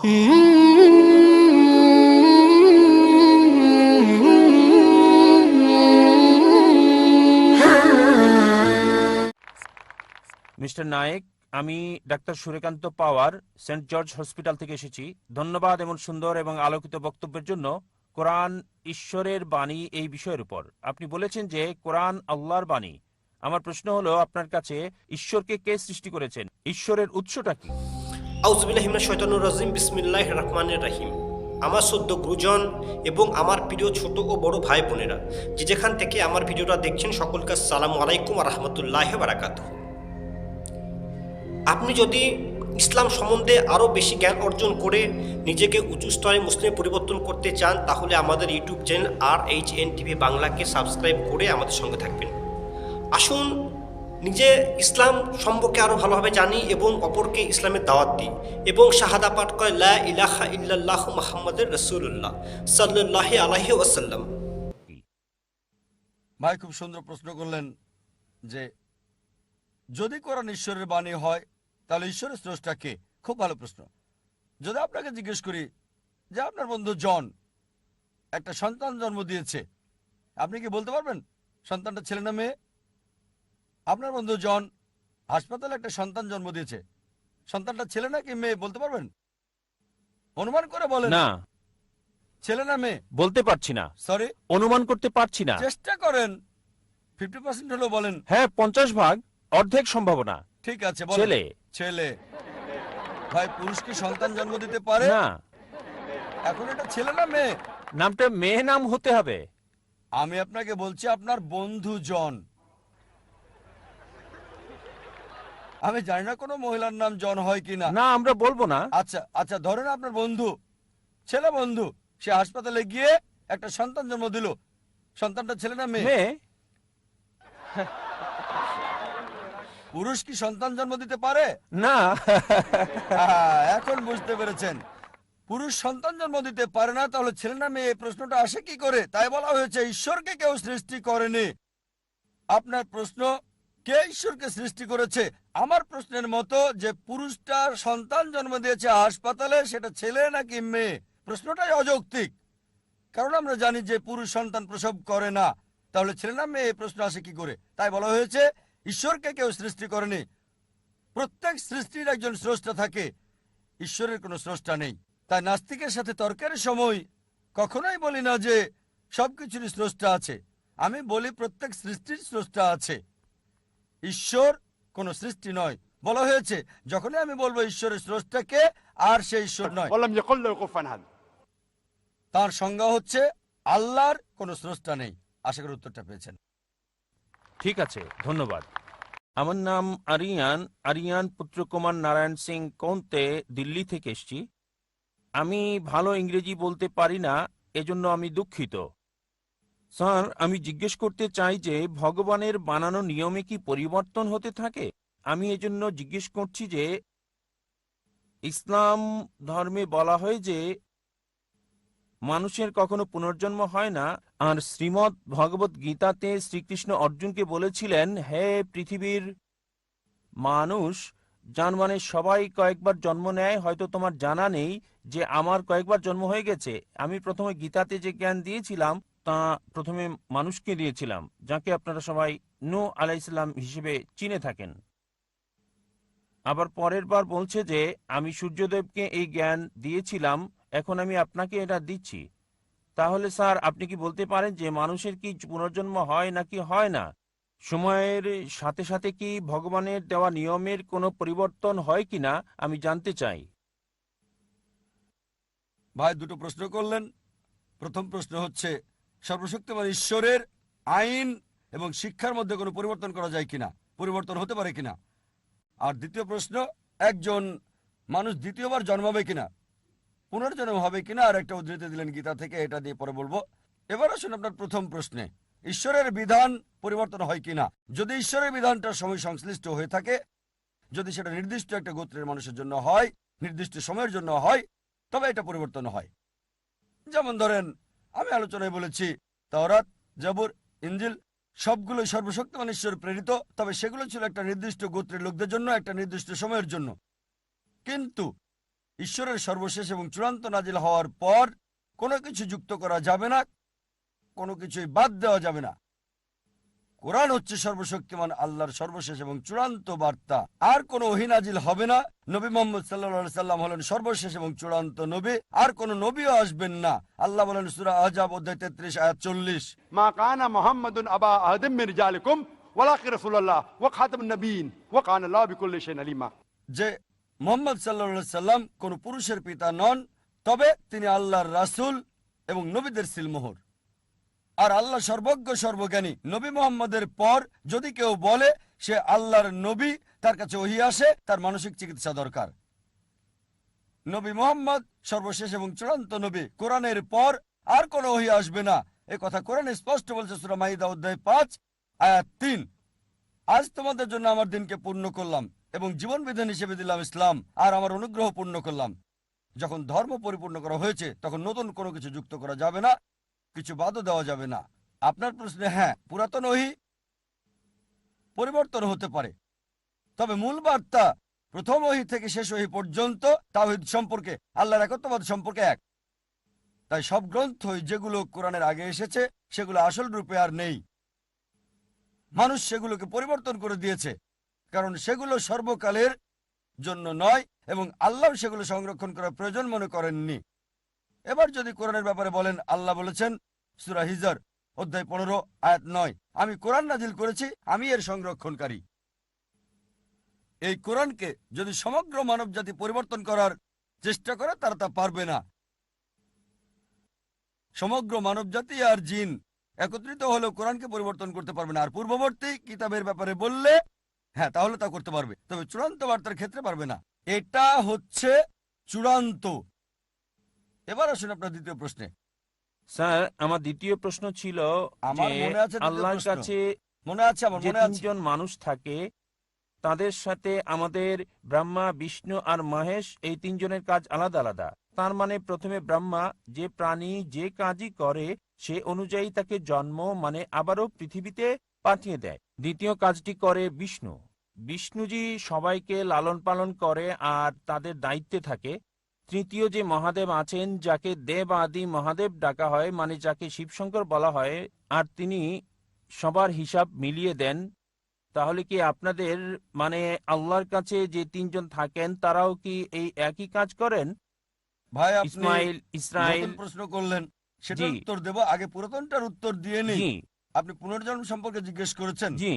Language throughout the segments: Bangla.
মিস্টার নায়েক, আমি ডাক্তার সূর্যকান্ত পাওয়ার, সেন্ট জর্জ হসপিটাল থেকে এসেছি। ধন্যবাদ এমন সুন্দর এবং আলোকিত বক্তব্যের জন্য। কোরআন ঈশ্বরের বাণী এই বিষয়ের উপর আপনি বলেছেন যে কোরআন আল্লাহর বাণী। আমার প্রশ্ন হলো, আপনার কাছে ঈশ্বরকে কে সৃষ্টি করেছেন? ঈশ্বরের উৎসটা কি? আউযুবিল্লাহি মিনাশ শাইতানির রাজিম। বিসমিল্লাহির রহমানির রহিম। আমার সদ্য গুরুজন এবং আমার প্রিয় ছোট ও বড় ভাই বোনেরা, যে যেখান থেকে আমার ভিডিওটা দেখছেন, সকলকে আসসালামু আলাইকুম ওয়া রাহমাতুল্লাহি ওয়া বারাকাতুহু। আপনি যদি ইসলাম সম্বন্ধে আরও বেশি জ্ঞান অর্জন করে নিজেকে উঁচু স্তরে মুসলিমে পরিবর্তন করতে চান, তাহলে আমাদের ইউটিউব চ্যানেল RHN TV বাংলাকে সাবস্ক্রাইব করে আমাদের সঙ্গে থাকবেন। আসুন নিজে ইসলাম সম্পর্কে আরও ভালোভাবে জানি এবং অপরকে ইসলামের দাওয়াত দিই এবং শাহাদা পাঠ করে লা ইলাহা ইল্লাল্লাহু মুহাম্মাদুর রাসূলুল্লাহ সাল্লাল্লাহু আলাইহি ওয়াসাল্লাম। ভাই খুব সুন্দর প্রশ্ন করলেন যে যদি কোরআন ঈশ্বরের বাণী হয় তাহলে ঈশ্বরের স্রষ্টা কে? খুব ভালো প্রশ্ন। যদি আপনাকে জিজ্ঞেস করি যে আপনার বন্ধু জন একটা সন্তান জন্ম দিয়েছে, আপনি কি বলতে পারবেন সন্তানটা ছেলে না মেয়ে? আপনার বন্ধু জন হাসপাতালে একটা সন্তান জন্ম দিয়েছে, সন্তানটা ছেলে নাকি মেয়ে বলতে পারবেন? অনুমান করে বলেন। না, ছেলে না মেয়ে বলতে পারছি না। সরি, অনুমান করতে পারছি না। চেষ্টা করেন। 50% হলো বলেন। হ্যাঁ, 50 ভাগ, অর্ধেক সম্ভাবনা। ঠিক আছে, বলেন। ছেলে। ছেলে। ভাই পুরুষ কি সন্তান জন্ম দিতে পারে? না। এখন এটা ছেলে না মেয়ে? নামটা মেয়ে নাম হতে হবে। আমি আপনাকে বলছি আপনার বন্ধু জন। আমি জানি না কোনো মহিলার নাম জন হয় কিনা। না, আমরা বলবো না। আচ্ছা আচ্ছা, ধরেন আপনার বন্ধু, ছেলে বন্ধু, সে হাসপাতালে গিয়ে একটা সন্তান জন্ম দিল। সন্তানটা ছেলে না মেয়ে? মেয়ে। পুরুষ কি সন্তান জন্ম দিতে পারে? না। এখন বুঝতে পেরেছেন, পুরুষ সন্তান জন্ম দিতে পারে না, তাহলে ছেলে না মেয়ে এই প্রশ্নটা আসে কি করে? তাই বলা হয়েছে ঈশ্বরকে কেউ সৃষ্টি করেনি। আপনার প্রশ্ন কে ঈশ্বরকে সৃষ্টি করেছে, আমার প্রশ্নের মতো যে পুরুষটা সন্তান জন্ম দিয়েছে হাসপাতালে, সেটা ছেলে নাকি মেয়ে, প্রশ্নটাই অযৌক্তিক। কারণ আমরা জানি যে পুরুষ সন্তান প্রসব করে না, তাহলে ছেলে না মেয়ে এই প্রশ্ন আসে কি করে? তাই বলা হয়েছে ঈশ্বরকে কেউ সৃষ্টি করেনি। প্রত্যেক সৃষ্টির একজন স্রষ্টা থাকে, ঈশ্বরের কোনো স্রষ্টা নেই। তাই নাস্তিকের সাথে তর্কের সময় কখনোই বলি না যে সবকিছুরই স্রষ্টা আছে। আমি বলি প্রত্যেক সৃষ্টির স্রষ্টা আছে, ঈশ্বর কোনো সৃষ্টি নয়। বলা হয়েছে যখনই আমি বলবো ঈশ্বরের স্রষ্টাকে, আর সে ঈশ্বর নয়। তার সংজ্ঞা হচ্ছে আল্লাহর কোনো স্রষ্টা নেই। আশা করি উত্তরটা পেয়েছেন। ঠিক আছে, ধন্যবাদ। আমার নাম আরিয়ান পুত্র কুমার নারায়ণ সিং কৌন্তে, দিল্লি থেকে এসেছি। আমি ভালো ইংরেজি বলতে পারি না, এজন্য আমি দুঃখিত। স্যার, আমি জিজ্ঞেস করতে চাই যে ভগবানের বানানো নিয়মে কি পরিবর্তন হতে থাকে? আমি এজন্য জিজ্ঞেস করছি যে ইসলাম ধর্মে বলা হয় যে মানুষের কখনো পুনর্জন্ম হয় না, আর শ্রীমদ্ ভগবত গীতাতে শ্রীকৃষ্ণ অর্জুনকে বলেছিলেন, হে পৃথিবীর মানুষ, যার মানে সবাই কয়েকবার জন্ম নেয়। হয়তো তোমার জানা নেই যে আমার কয়েকবার জন্ম হয়ে গেছে। আমি প্রথমে গীতাতে যে জ্ঞান দিয়েছিলাম তা প্রথমে মানুষকে দিয়েছিলাম, যাকে আপনারা সবাই নূহ আলাইহিসসালাম হিসেবে চিনে থাকেন। আবার পরের বার বলছে যে আমি সূর্যদেবকে এই জ্ঞান দিয়েছিলাম, এখন আমি আপনাকে এটা দিচ্ছি। তাহলে স্যার, আপনি কি বলতে পারেন যে মানুষের কি পুনর্জন্ম হয় নাকি হয় না? সময়ের সাথে সাথে কি ভগবানের দেওয়া নিয়মের কোনো পরিবর্তন হয় কিনা আমি জানতে চাই। ভাই দুটো প্রশ্ন করলেন। প্রথম প্রশ্ন হচ্ছে সর্বশক্তিমান ঈশ্বরের আইন এবং শিক্ষার মধ্যে কোনো পরিবর্তন করা যায় কিনা, পরিবর্তন হতে পারে কিনা। আর দ্বিতীয় প্রশ্ন, একজন মানুষ দ্বিতীয়বার জন্মাবে কিনা, পুনর্জন্ম হবে কিনা। আর একটা উদ্ধৃতি দিলেন গীতা থেকে, এটা দিয়ে পরে বলবো। এবার আসুন আপনার প্রথম প্রশ্নে, ঈশ্বরের বিধান পরিবর্তন হয় কিনা। যদি ঈশ্বরের বিধানটা সময় সংশ্লিষ্ট হয়ে থাকে, যদি সেটা নির্দিষ্ট একটা গোত্রের মানুষের জন্য হয়, নির্দিষ্ট সময়ের জন্য হয়, তবে এটা পরিবর্তন হয়। যেমন ধরেন, আমি আলোচনায় বলেছি তাওরাত, জাবুর, ইনজিল সবগুলোই সর্বশক্তিমান ঈশ্বর প্রেরিত, তবে সেগুলো ছিল একটা নির্দিষ্ট গোত্রের লোকদের জন্য, একটা নির্দিষ্ট সময়ের জন্য। কিন্তু ঈশ্বরের সর্বশেষ এবং চূড়ান্ত নাজিল হওয়ার পর কোনো কিছু যুক্ত করা যাবে না, কোনো কিছুই বাদ দেওয়া যাবে না। কোরআন হচ্ছে সর্বশক্তিমান আল্লাহর সর্বশেষ এবং চূড়ান্ত বার্তা। আর কোনো ওহী নাজিল হবে না। নবী মুহাম্মদ সাল্লাল্লাহু আলাইহি সাল্লাম হলেন সর্বশেষ এবং চূড়ান্ত নবী। আর কোনো নবীও আসবেন না। আল্লাহ বলেন সূরা আহজাব অধ্যায় 33 আয়াত 40, মা কানা মুহাম্মাদুন আবা আহাদিম মিন রিজালিকুম ওয়ালাকিন রাসূলুল্লাহ ওয়া খাতামুন নবিয়্যিন ওয়া কানা আল্লাহু বিকুল্লি শাইইন আলিমা। যে মুহাম্মদ সাল্লাল্লাহু আলাইহি সাল্লাম কোনো পুরুষের পিতা নন, তবে তিনি আল্লাহর রাসূল এবং নবীদের সিলমোহর। আর আল্লাহ সর্বজ্ঞ সর্বজ্ঞানী। নবী মুহাম্মদের পর যদি কেউ বলে সে আল্লাহর নবী, তার কাছে ওহী আসে, তার মানসিক চিকিৎসা দরকার। নবী মুহাম্মদ সর্বশেষ এবং চূড়ান্ত নবী। কোরআনের পর আর কোনো ওহী আসবে না। এ কথা কোরআনে স্পষ্ট বলছে সূরা মাইদা অধ্যায় 5 আয়াত 3। আজ তোমাদের জন্য আমার দিনকে পূর্ণ করলাম এবং জীবন বিধান হিসেবে দিলাম ইসলাম, আর আমার অনুগ্রহ পূর্ণ করলাম। যখন ধর্ম পরিপূর্ণ করা হয়েছে তখন নতুন কোনো কিছু যুক্ত করা যাবে না, কিছু বাদও দেওয়া যাবে না। আপনার প্রশ্নে হ্যাঁ, পুরাতন ওহী পরিবর্তন হতে পারে, তবে মূল বার্তা প্রথম ওহী থেকে শেষ ওহী পর্যন্ত তাওহীদ সম্পর্কে, আল্লাহর একত্ববাদ সম্পর্কে এক। তাই সব গ্রন্থই যেগুলো কোরআনের আগে এসেছে সেগুলো আসল রূপে আর নেই। মানুষ সেগুলোকে পরিবর্তন করে দিয়েছে, কারণ সেগুলো সর্বকালের জন্য নয় এবং আল্লাহ সেগুলো সংরক্ষণ করার প্রয়োজন মনে করেননি। এবার যদি কোরআনের ব্যাপারে বলেন, আল্লাহ বলেছেন সূরা হিজর অধ্যায় 15 আয়াত 9, আমি কোরআন নাজিল করেছি, আমি এর সংরক্ষণকারী। এই কোরআনকে যদি সমগ্র মানবজাতি পরিবর্তন করার চেষ্টা করে তারা তা পারবে না। সমগ্র মানবজাতি আর জিন একত্রিত হলেও কোরআনকে পরিবর্তন করতে পারবে না। আর পূর্ববর্তী কিতাবের ব্যাপারে বললে হ্যাঁ, তাহলে তা করতে পারবে, তবে চূড়ান্ত বার্তার ক্ষেত্রে পারবে না। এটা হচ্ছে চূড়ান্ত। এবার আসুন আপনার দ্বিতীয় প্রশ্নে। স্যার, আমার দ্বিতীয় প্রশ্ন ছিল আমার যে মনে আছে দ্বিতীয় আল্লাহর প্রশ্ন। কাছে মনে আছে, আমার যে মনে আছে। তিনজন মানুষ থাকে তাদের সাথে আমাদের ব্রহ্মা, বিষ্ণু আর মহেশ, এই তিনজনের কাজ আলাদা আলাদা। তার মানে প্রথমে ব্রহ্মা যে প্রাণী যে কাজই করে সে অনুযায়ী তাকে জন্ম মানে আবারও পৃথিবীতে পাঠিয়ে দেয়। দ্বিতীয় কাজটি করে বিষ্ণু। বিষ্ণুজি সবাইকে লালন পালন করে আর তাদের দায়িত্বে থাকে। তৃতীয় যে মহাদেব আছেন, যাকে দেব আদি মহাদেব ডাকা হয়, মানে যাকে শিবশঙ্কর বলা হয়, আর তিনি সবার হিসাব মিলিয়ে দেন। তাহলে কি আপনাদের মানে আল্লাহর কাছে যে তিনজন থাকেন তারাও কি এই একই কাজ করেন? ভাই, আপনি ইসমাইল, ইসরাইল। নতুন প্রশ্ন করলেন, সেটার জি। উত্তর দেব। আগে পুরাতনটার উত্তর দিয়ে নেই। জি আপনি পুনর্জন্ম সম্পর্কে জিজ্ঞেস করেছেন, জি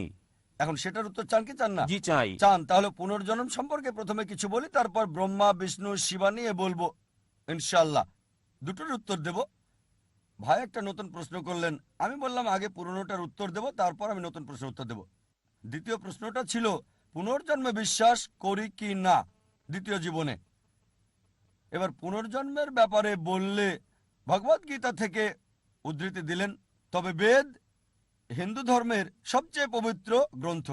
এখন সেটার উত্তর চান কি চান না? জি চাই। চান, তাহলে পুনর্জন্ম সম্পর্কে প্রথমে কিছু বলি, তারপর ব্রহ্মা, বিষ্ণু, শিবা নিয়ে বলবো ইনশাআল্লাহ। দুটোর উত্তর দেব। ভাই একটা নতুন প্রশ্ন করলেন, আমি বললাম আগে পুরনোটার উত্তর দেব, তারপর আমি নতুন প্রশ্নের উত্তর দেব। দ্বিতীয় প্রশ্নটা ছিল পুনর্জন্মে বিশ্বাস করি কি না দ্বিতীয় জীবনে। এবার পুনর্জন্মের ব্যাপারে বললে ভগবদ্গীতা থেকে উদ্ধৃতি দিলেন, তবে বেদ হিন্দু ধর্মের সবচেয়ে পবিত্র গ্রন্থ।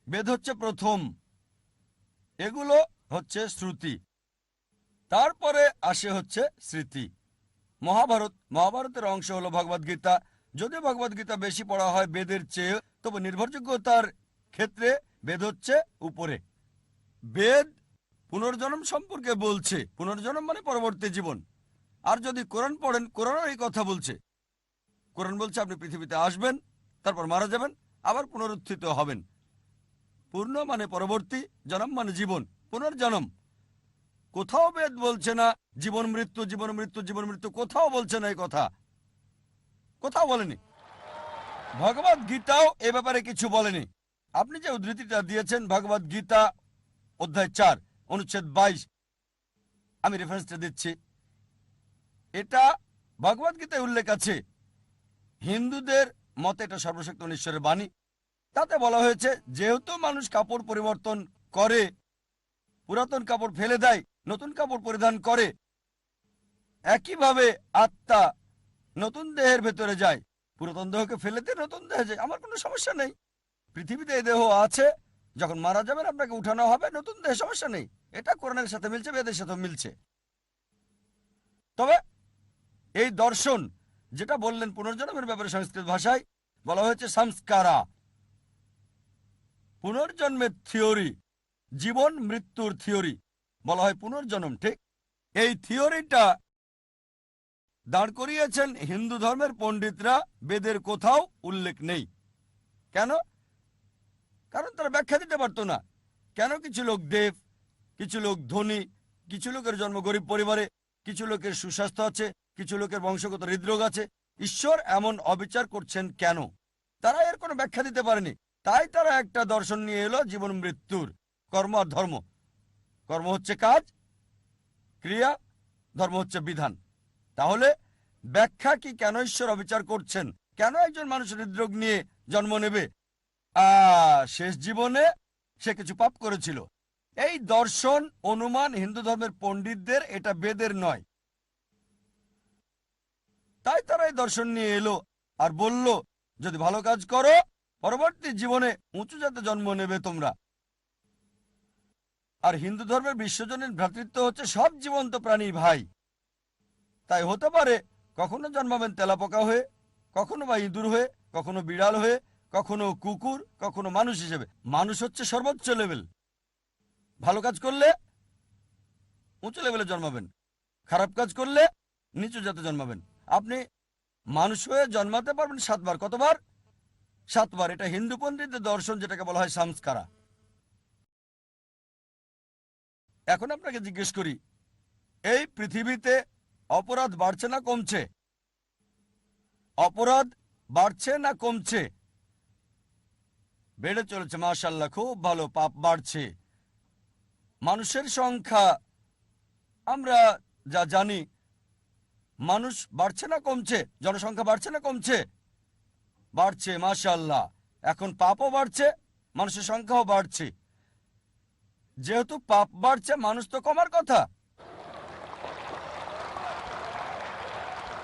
বেদ হচ্ছে প্রথম, এগুলো হচ্ছে শ্রুতি, তারপরে আসে হচ্ছে স্মৃতি। মহাভারতের অংশ হলো ভগবদ্গীতা। যদি ভগবদ্গীতা বেশি পড়া হয় বেদের চেয়ে, তবে নির্ভরযোগ্যতার ক্ষেত্রে বেদ হচ্ছে উপরে। বেদ পুনর্জন্ম সম্পর্কে বলছে, পুনর্জন্ম মানে পরবর্তী জীবন। আর যদি কোরআন পড়েন, কোরআনও এই কথা বলছে। কোরআন বলছে আপনি পৃথিবীতে আসবেন, তারপর মারা যাবেন, আবার পুনরুত্থিত হবেন। পূর্ণ মানে পরবর্তী, জন্ম মানে জীবন, পুনর্জন্ম। কোথাও বেদ বলছে না জীবন মৃত্যু, জীবন মৃত্যু, জীবন মৃত্যু, কোথাও বলছে না এই কথা, কোথাও বলেনি। ভগবদ গীতাও এ ব্যাপারে কিছু বলেনি। আপনি যে উদ্ধৃতিটা দিয়েছেন ভগবদ গীতা অধ্যায় 4 অনুচ্ছেদ 22, আমি রেফারেন্সটা দিচ্ছি। এটা ভগবদ গীতায় উল্লেখ আছে। হিন্দুদের মতে এটা সর্বশক্ত ঈশ্বরের বাণী। তাতে বলা হয়েছে যেহেতু মানুষ কাপড় পরিবর্তন করে, পুরাতন কাপড় ফেলে দেয়, নতুন কাপড় পরিধান করে, একইভাবে আত্মা নতুন দেহের ভেতরে যায়। পুরাতন দেহকে ফেলে দিয়ে নতুন দেহে যায়, আমার কোনো সমস্যা নেই। পৃথিবীতে এই দেহ আছে, যখন মারা যাবেন আপনাকে উঠানো হবে নতুন দেহে, সমস্যা নেই। এটা কোরআনের সাথে মিলছে, বেদের সাথে মিলছে। তবে এই দর্শন যেটা বললেন পুনর্জন্মের ব্যাপারে সংস্কৃত ভাষায় বলা হয়েছে সংস্কারা, পুনর্জন্মের থিওরি, জীবন মৃত্যুর থিওরি। বলা হয় পুনর্জন্ম, ঠিক? এই থিওরিটা দাঁড় করিয়েছেন হিন্দু ধর্মের পণ্ডিতরা, বেদের কোথাও উল্লেখ নেই। কেন? কারণ তারা ব্যাখ্যা দিতে পারতো না। কেন কিছু লোক দেব, কিছু লোক ধনী, কিছু লোকের জন্ম গরিব পরিবারে, কিছু লোকের সুস্বাস্থ্য আছে, কিছু লোকের বংশগত হৃদরোগ আছে, ঈশ্বর এমন অবিচার করছেন কেন? তারা এর কোনো ব্যাখ্যা দিতে পারেনি। তাই তারা একটা দর্শন নিয়ে এলো, জীবন মৃত্যুর, কর্ম আর ধর্ম। কর্ম হচ্ছে কাজ, ক্রিয়া, ধর্ম হচ্ছে বিধান। তাহলে ব্যাখ্যা কি কেন ঈশ্বর অবিচার করছেন? কেন একজন মানুষ হৃদরোগ নিয়ে জন্ম নেবে? শেষ জীবনে সে কিছু পাপ করেছিল। এই দর্শন অনুমান হিন্দু ধর্মের পণ্ডিতদের, এটা বেদের নয়। তাই তারা এই দর্শন নিয়ে এলো আর বলল, যদি ভালো কাজ করো পরবর্তী জীবনে উঁচু জাতে জন্ম নেবে তোমরা। আর হিন্দু ধর্মের বিশ্বজনীন ভ্রাতৃত্ব হচ্ছে সব জীবন্ত প্রাণী ভাই। তাই হতে পারে কখনো জন্মাবেন তেলাপোকা হয়ে, কখনো বা ইঁদুর হয়ে, কখনো বিড়াল হয়ে, কখনো কুকুর, কখনো মানুষ হিসেবে। মানুষ হচ্ছে সর্বোচ্চ লেভেল। ভালো কাজ করলে উঁচু লেভেলে জন্মাবেন, খারাপ কাজ করলে নিচু জাতে জন্মাবেন। আপনি মানুষ হয়ে জন্মাতে পারবেন 7 বার। কতবার? 7 বার। এটা হিন্দু পণ্ডিতদের দর্শন, যেটাকে বলা হয় সংস্কারা। এখন আপনাকে জিজ্ঞেস করি, এই পৃথিবীতে অপরাধ বাড়ছে না কমছে? অপরাধ বাড়ছে না কমছে? বেড়ে চলেছে, মাশাআল্লাহ, খুব ভালো। পাপ বাড়ছে। মানুষের সংখ্যা আমরা যা জানি, মানুষ বাড়ছে না কমছে? জনসংখ্যা বাড়ছে না কমছে? বাড়ছে, মাশাআল্লাহ। এখন পাপও বাড়ছে, মানুষের সংখ্যাও বাড়ছে। যেহেতু পাপ বাড়ছে, মানুষ তো কমার কথা।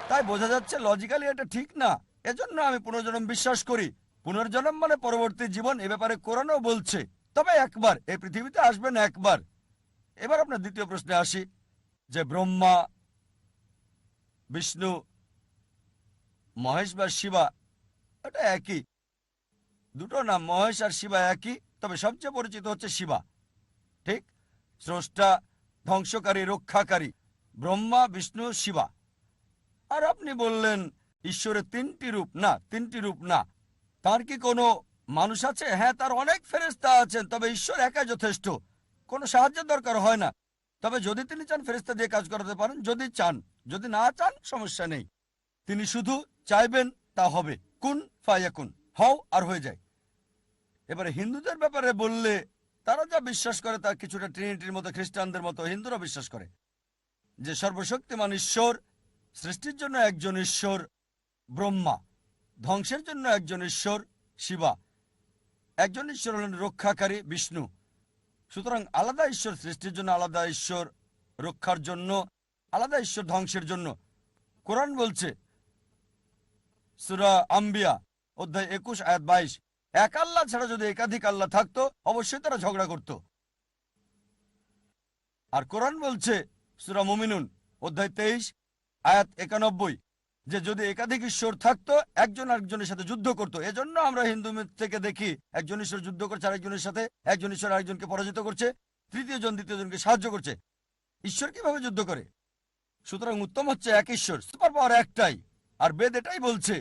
তাই বোঝা যাচ্ছে লজিক্যালি এটা ঠিক না। এজন্য আমি পুনর্জন্ম বিশ্বাস করি। পুনর্জন্ম মানে পরবর্তী জীবন, এ ব্যাপারে কোরআনও বলছে। তবে একবার এই পৃথিবীতে আসবেন, একবার। এবার আপনার দ্বিতীয় প্রশ্নে আসি, যে ব্রহ্মা, বিষ্ণু, মহেশ বা শিবা এটা একই। দুটো নাম, মহেশ আর শিবা একই, তবে সবচেয়ে পরিচিত হচ্ছে শিবা, ঠিক? স্রষ্টা, ধ্বংসকারী, রক্ষাকারী, ব্রহ্মা, বিষ্ণু, শিবা। আর আপনি বললেন ঈশ্বরের 3টি রূপ। না, 3টি রূপ না। তার কি কোনো মানুষ আছে? হ্যাঁ, তার অনেক ফেরেশতা আছেন, তবে ঈশ্বর একাই যথেষ্ট। কোনো সাহায্যের দরকার হয় না। তবে যদি তিনি চান ফেরেশতা দিয়ে কাজ করাতে পারেন, যদি চান। যদি না চান সমস্যা নেই। তিনি শুধু চাইবেন, তা হবে। কুন ফায়াকুন, হও আর হয়ে যায়। এবারে হিন্দুদের ব্যাপারে বললে, তারা যা বিশ্বাস করে তা কিছুটা ট্রিনিটির মতো, খ্রিস্টানদের মতো হিন্দুরা বিশ্বাস করে যে সর্বশক্তিমান ঈশ্বর, সৃষ্টির জন্য একজন ঈশ্বর ব্রহ্মা, ধ্বংসের জন্য একজন ঈশ্বর শিবা, একজন ঈশ্বর হলেন রক্ষাকারী বিষ্ণু। সুতরাং আলাদা ঈশ্বর সৃষ্টির জন্য, আলাদা ঈশ্বর রক্ষার জন্য, আলাদা ঈশ্বর ধ্বংসের জন্য। কোরআন বলছে সূরা আম্বিয়া অধ্যায় 21 আয়াত 22, এক আল্লাহ ছাড়া যদি একাধিক আল্লাহ থাকতো অবশ্যই তারা ঝগড়া করত। আর কোরআন বলছে সূরা মুমিনুন অধ্যায় 23 আয়াত 91, যে যদি একাধিক ঈশ্বর থাকতো একজন আরেকজনের সাথে যুদ্ধ করত। এজন্য আমরা হিন্দু মিথ থেকে দেখি একজন ঈশ্বর যুদ্ধ করছে আরেকজনের সাথে, একজন ঈশ্বর আরেকজনকে পরাজিত করছে, তৃতীয় জন দ্বিতীয় জনকে সাহায্য করছে। ঈশ্বর কিভাবে যুদ্ধ করে? সুতরাং উত্তম হচ্ছে এক ঈশ্বর, সুপার পাওয়ার একটাই। আর বেদ এটাই বলছে।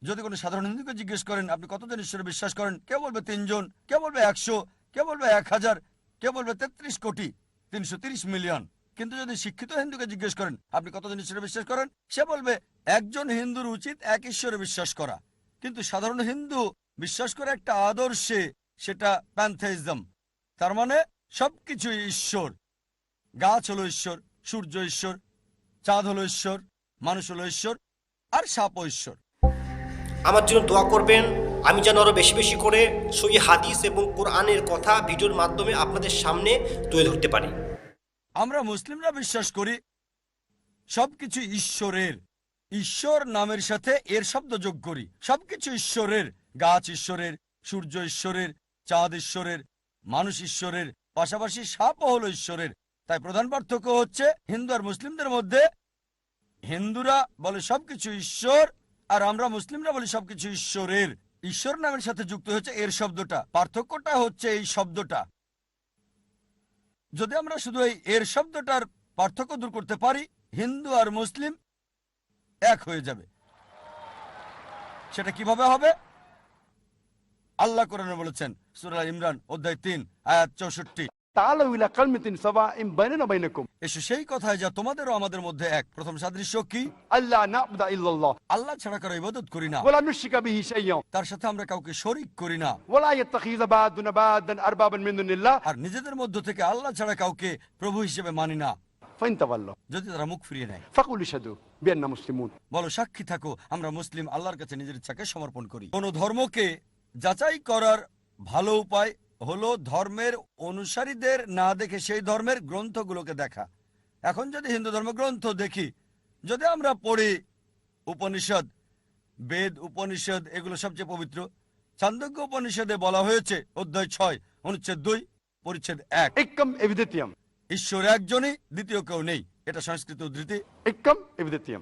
যদি কোনো সাধারণ হিন্দুকে জিজ্ঞেস করেন আপনি কতজন ঈশ্বরে বিশ্বাস করেন, কেউ বলবে 3 জন, কেউ বলবে 100, কেউ বলবে 1000, কেউ বলবে 33 কোটি 330 মিলিয়ন। কিন্তু যদি শিক্ষিত হিন্দুকে জিজ্ঞেস করেন আপনি কতজন ঈশ্বরে বিশ্বাস করেন, সে বলবে একজন হিন্দুর উচিত এক ঈশ্বরে বিশ্বাস করা। কিন্তু সাধারণ হিন্দু বিশ্বাস করে একটা আদর্শে, সেটা প্যান্থেইজম। তার মানে সবকিছু ঈশ্বর। গাছ হলো ঈশ্বর, সূর্য ঈশ্বর, চাঁদ হলো ঈশ্বর, মানুষ হলো ঈশ্বর, আর সাপও ঈশ্বর। আমার জন্য দোয়া করবেন, আমি যেন আরও বেশি বেশি করে সহিহ হাদিস এবং কোরআনের কথা ভিডিওর মাধ্যমে আপনাদের সামনে তুলে ধরতে পারি। আমরা মুসলিমরা বিশ্বাস করি সবকিছু ঈশ্বরের। ঈশ্বর নামের সাথে এর শব্দ যোগ করি। সবকিছু ঈশ্বরের। গাছ ঈশ্বরের, সূর্য ঈশ্বরের, চাঁদ ঈশ্বরের, মানুষ ঈশ্বরের, পাশাপাশি সাপও হলো ঈশ্বরের। তাই প্রধান পার্থক্য হচ্ছে হিন্দু আর মুসলিমদের মধ্যে, হিন্দুরা বলে সবকিছু ঈশ্বর আর আমরা মুসলিমরা বলি সবকিছু ঈশ্বরের। ঈশ্বর নামের সাথে যুক্ত হচ্ছে এর শব্দটা। পার্থক্যটা হচ্ছে এই শব্দটা। যদি আমরা শুধু এই এর শব্দটার পার্থক্য দূর করতে পারি, হিন্দু আর মুসলিম এক হয়ে যাবে। সেটা কিভাবে হবে? আল্লাহ কোরআনে বলেছেন, সূরা ইমরান অধ্যায় 3 আয়াত 64, تعالوا إلى كلمة سواء بيننا وبينكم এসো সেই কথায় যা তোমাদের ও আমাদের মধ্যে এক। প্রথম সাদৃশ্য কি? ألا نعبد إلا الله আল্লাহ ছাড়া কারো ইবাদত করি না, ولا نشرك به شيئا তার সাথে আমরা কাউকে শরীক করি না, ولا يتخذ بعضنا بعضا أربابا من دون الله আর নিজেদের মধ্য থেকে আল্লাহ ছাড়া কাউকে প্রভু হিসেবে মানি না। فإن تولوا যদি তারা মুখ ফিরিয়ে নেয়, فقولوا اشهدوا بأننا مسلمون। বলো সাক্ষী থাকো আমরা মুসলিম, আল্লাহর কাছে নিজের ইচ্ছাকে সমর্পণ করি। কোন ধর্মকে যাচাই করার ভালো উপায় হলো ধর্মের অনুসারীদের না দেখে সেই ধর্মের গ্রন্থগুলোকে দেখা। এখন যদি হিন্দু ধর্ম গ্রন্থ দেখি, যদি আমরা পড়ি উপনিষদ, বেদ উপনিষদ, এগুলো সবচেয়ে পবিত্র। ছান্দোগ্য উপনিষদে বলা হয়েছে অধ্যায় 6 অনুচ্ছেদ 2 পরিচ্ছেদ 1, एकम एविदित्यम ঈশ্বর একজনই, দ্বিতীয় কেউ নেই। এটা সংস্কৃত উদ্ধৃতি। एकम एविदित्यम।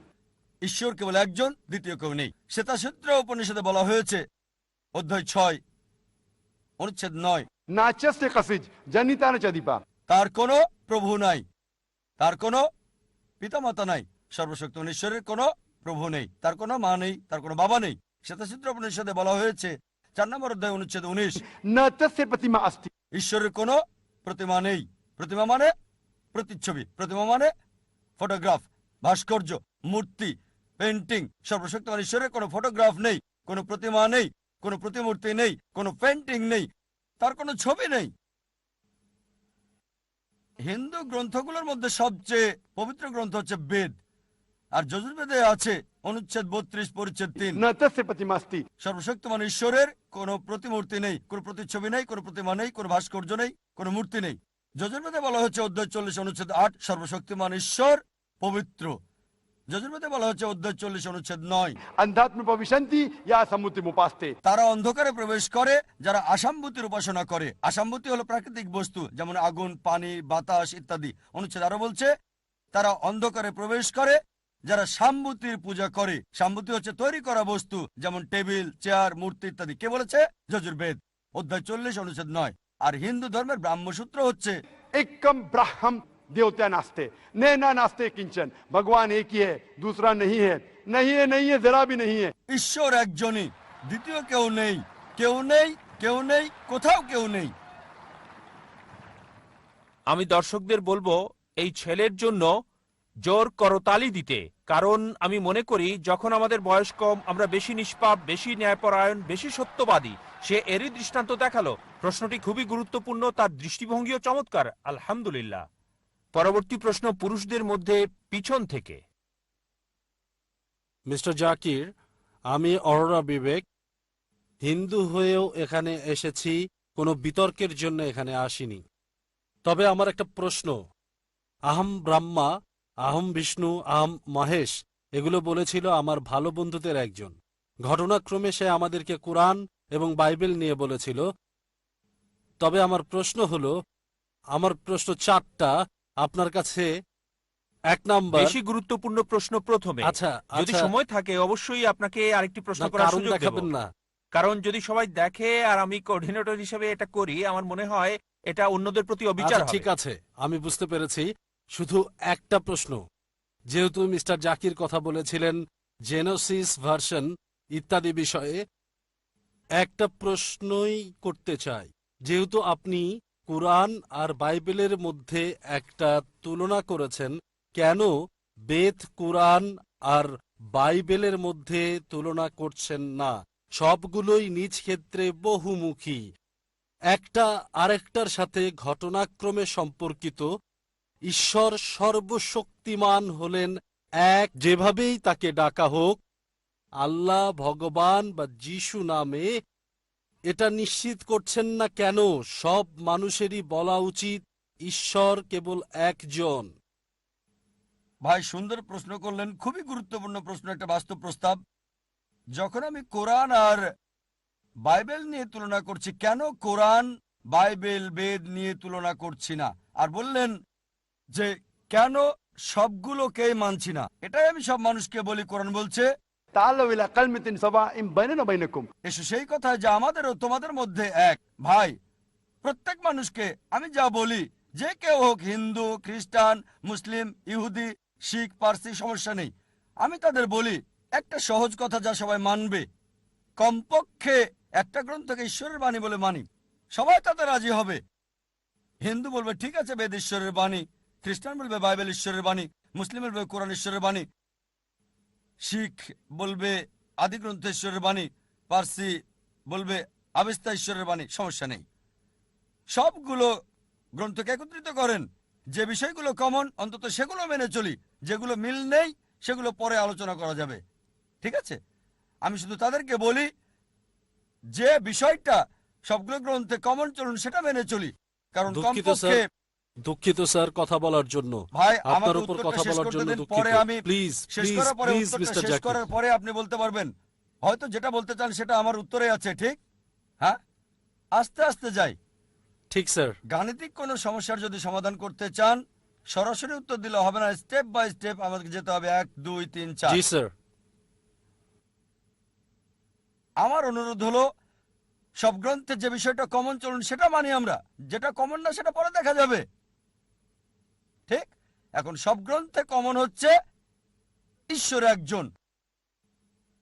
ঈশ্বর কেবল একজন, দ্বিতীয় কেউ নেই। শ্বেতাসূত্র উপনিষদে বলা হয়েছে অধ্যায় 6 অনুচ্ছেদ 9, नाचस्य कसिज जनिता न चदीपा। তার কোনো প্রভু নাই, তার কোনো পিতামাতা নাই, সর্বশক্তিমান ঈশ্বরের কোনো প্রভু নেই, তার কোনো মা নেই, তার কোনো বাবা নেই। শ্বেতাসূত্র উপনিষদে বলা হয়েছে 4 নম্বর অধ্যায় অনুচ্ছেদ 19, न तस्य प्रतिमा अस्ति। ঈশ্বরের কোনো প্রতিমা নেই। প্রতিমা মানে প্রতিচ্ছবি, প্রতিমা মানে ফটোগ্রাফ, ভাস্কর্য, মূর্তি, পেন্টিং। সর্বশক্তিমান ঈশ্বরের কোনো ফটোগ্রাফ নেই, কোনো প্রতিমা নেই, কোনো প্রতিমূর্তি নেই, কোনো পেন্টিং নেই, তার কোনো ছবি নেই। হিন্দু গ্রন্থগুলোর মধ্যে সবচেয়ে পবিত্র গ্রন্থ হচ্ছে বেদ, আর যজুর্বেদে আছে অনুচ্ছেদ 32 পরিচ্ছেদ 3, न तस्य प्रतिमा अस्ति। সর্বশক্তিমান ঈশ্বরের কোনো প্রতিমূর্তি নেই, কোনো প্রতিচ্ছবি নেই, কোনো প্রতিমা নেই, কোনো ভাস্কর্য নেই, কোনো মূর্তি নেই। যজুর্বেদে বলা হচ্ছে অধ্যায় 40 অনুচ্ছেদ 8 সর্বশক্তিমান ঈশ্বর পবিত্র। যজুর্বেদে বলা হচ্ছে অধ্যায় 40 অনুচ্ছেদ 9 अंधात्म प्रविशन्ति या समुतिमुपास्ते। তারা অন্ধকারে প্রবেশ করে যারা আসাম্ভূতির উপাসনা করে। আসাম্ভূতি হলো প্রাকৃতিক বস্তু, যেমন আগুন, পানি, বাতাস ইত্যাদি। অনুচ্ছেদ আরো বলছে তারা অন্ধকারে প্রবেশ করে যারা সাম্ভূতির পূজা করে। সাম্ভূতি হচ্ছে তৈরি করা বস্তু, যেমন টেবিল, চেয়ার, মূর্তি ইত্যাদি। কে বলেছে? যজুর্বেদ অধ্যায় 40 অনুচ্ছেদ 9। আর হিন্দু ধর্মের ব্রাহ্মসূত্র হচ্ছে एकम ब्राह्मण देवता नास्ते नैना नास्ते किंचन। भगवान एक ही है, दूसरा नहीं है, नहीं है, नहीं है, जरा भी नहीं है। ঈশ্বর একজনই, দ্বিতীয় কেউ নেই, কেউ নেই, কেউ নেই, কোথাও কেউ নেই। আমি দর্শকদের বলবো এই ছেলের জন্য জোর করতালি দিতে, কারণ আমি মনে করি যখন আমাদের বয়স কম আমরা বেশি নিষ্পাপ, বেশি ন্যায়পরায়ণ, বেশি সত্যবাদী। সে এরই দৃষ্টান্ত দেখালো। প্রশ্নটি খুবই গুরুত্বপূর্ণ, তার দৃষ্টিভঙ্গিও চমৎকার। আলহামদুলিল্লাহ। পরবর্তী প্রশ্ন পুরুষদের মধ্যে পিছন থেকে। মিস্টার জাকির, আমি অরোরা বিবেক। হিন্দু হয়েও এখানে এসেছি, কোনো বিতর্কের জন্য এখানে আসিনি। তবে আমার একটা প্রশ্ন, আহম ব্রহ্মা, আহম বিষ্ণু, আহম মহেশ এগুলো বলেছিল আমার ভালো বন্ধুদের একজন। ঘটনাক্রমে সে আমাদেরকে কোরআন এবং বাইবেল নিয়ে বলেছিল। তবে আমার প্রশ্ন হলো, আমার প্রশ্ন 4টা আপনার কাছে। 1 নাম্বার, বেশি গুরুত্বপূর্ণ প্রশ্ন প্রথমে। আচ্ছা যদি সময় থাকে অবশ্যই আপনাকে আরেকটি প্রশ্ন না, করার কারণ সুযোগ দেব। দেখাবেন না। কারণ যদি সবাই দেখে আর আমি কোঅর্ডিনেটর হিসেবে এটা করি, আমার মনে হয় এটা অন্যদের প্রতি অবিচার আচ্ছা, হবে। ঠিক আছে, আমি বুঝতে পেরেছি। শুধু একটা প্রশ্ন, যেহেতু মিস্টার জাকির কথা বলেছিলেন জেনোসিস ভার্সন ইত্যাদি বিষয়ে, একটা প্রশ্নই করতে চাই। যেহেতু আপনি কুরআন আর বাইবেলের মধ্যে একটা তুলনা করেছেন, কেন বেদ, কুরআন আর বাইবেলের মধ্যে তুলনা করছেন না? সবগুলোই নিজ ক্ষেত্রে বহুমুখী, একটা আরেকটার সাথে ঘটনাক্রমে সম্পর্কিত। ঈশ্বর সর্বশক্তিমান হলেন এক, যেভাবেই তাকে ডাকা হোক, আল্লাহ, ভগবান বা যিশু নামে। এটা নিশ্চিত করছেন না কেন সব মানুষেরই বলা উচিত ঈশ্বর কেবল একজন? ভাই সুন্দর প্রশ্ন করলেন, খুবই গুরুত্বপূর্ণ প্রশ্ন, একটা বাস্তব প্রস্তাব। যখন আমি কোরআন আর বাইবেল নিয়ে তুলনা করছি, কেন কোরআন, বাইবেল, বেদ নিয়ে তুলনা করছি না? আর বললেন যে কেন সবগুলোকেই মানছি না। এটাই আমি সব মানুষকে বলি। কোরআন বলছে تعالوا إلى كلمة سواء بيننا وبينكم। এসো সেই কথা যা আমাদের ও তোমাদের মধ্যে এক। ভাই প্রত্যেক মানুষকে আমি যা বলি যে কেউ হোক, হিন্দু, খ্রিস্টান, মুসলিম, ইহুদি, শিখ, পার্সি, সমস্যা নেই। আমি তাদের বলি একটা সহজ কথা যা সবাই মানবে, কমপক্ষে একটা গ্রন্থকে ঈশ্বরের বাণী বলে মানি, সবাই তাতে রাজি হবে। হিন্দু বলবে ঠিক আছে বেদ ঈশ্বরের বাণী, খ্রিস্টান বলবে বাইবেল ঈশ্বরের বাণী, মুসলিম বলবে কোরআন ঈশ্বরের বাণী, শিখ বলবে আদি গ্রন্থ ঈশ্বরের বাণী, পার্সি বলবে আবেস্তা ঈশ্বরের বাণী, সমস্যা নেই। সবগুলো গ্রন্থকে একত্রিত করেন, যে বিষয়গুলো কমন অন্তত সেগুলো মেনে চলি, যেগুলো মিল নেই সেগুলো পরে আলোচনা করা যাবে, ঠিক আছে? আমি শুধু তাদেরকে বলি যে বিষয়টা সবগুলো গ্রন্থে কমন চলুন সেটা মেনে চলি, কারণ দুঃখিত কমপক্ষে স্যার, দুঃখিত স্যার কথা বলার জন্য, ভাই আপনার আমাকে উপর উত্তরটা কথা শেষ বলার করতে জন্য দিন, দুঃখিত। পরে আমি প্লিজ শেষ প্লিজ করার পরে প্লিজ উত্তরটা মিস্টার শেষ জাকির। করার পরে আপনি বলতে পারবেন। হয়তো যেটা বলতে চান সেটা আমার উত্তরে আছে, ঠিক? হ্যাঁ, আস্তে আস্তে যাই। ঠিক স্যার। গাণিতিক কোনো সমস্যার যদি সমাধান করতে চান সরাসরি উত্তর দিলে হবে না, স্টেপ বাই স্টেপ আমাদের যেতে হবে, 1 2 3 4। জি স্যার। আমার অনুরোধ হলো সব গ্রন্থে যে বিষয়টা কমন চলুন সেটা মানি আমরা, যেটা কমন না সেটা পরে দেখা যাবে, ঠিক? এখন সব গ্রন্থে কমন হচ্ছে ঈশ্বর একজন।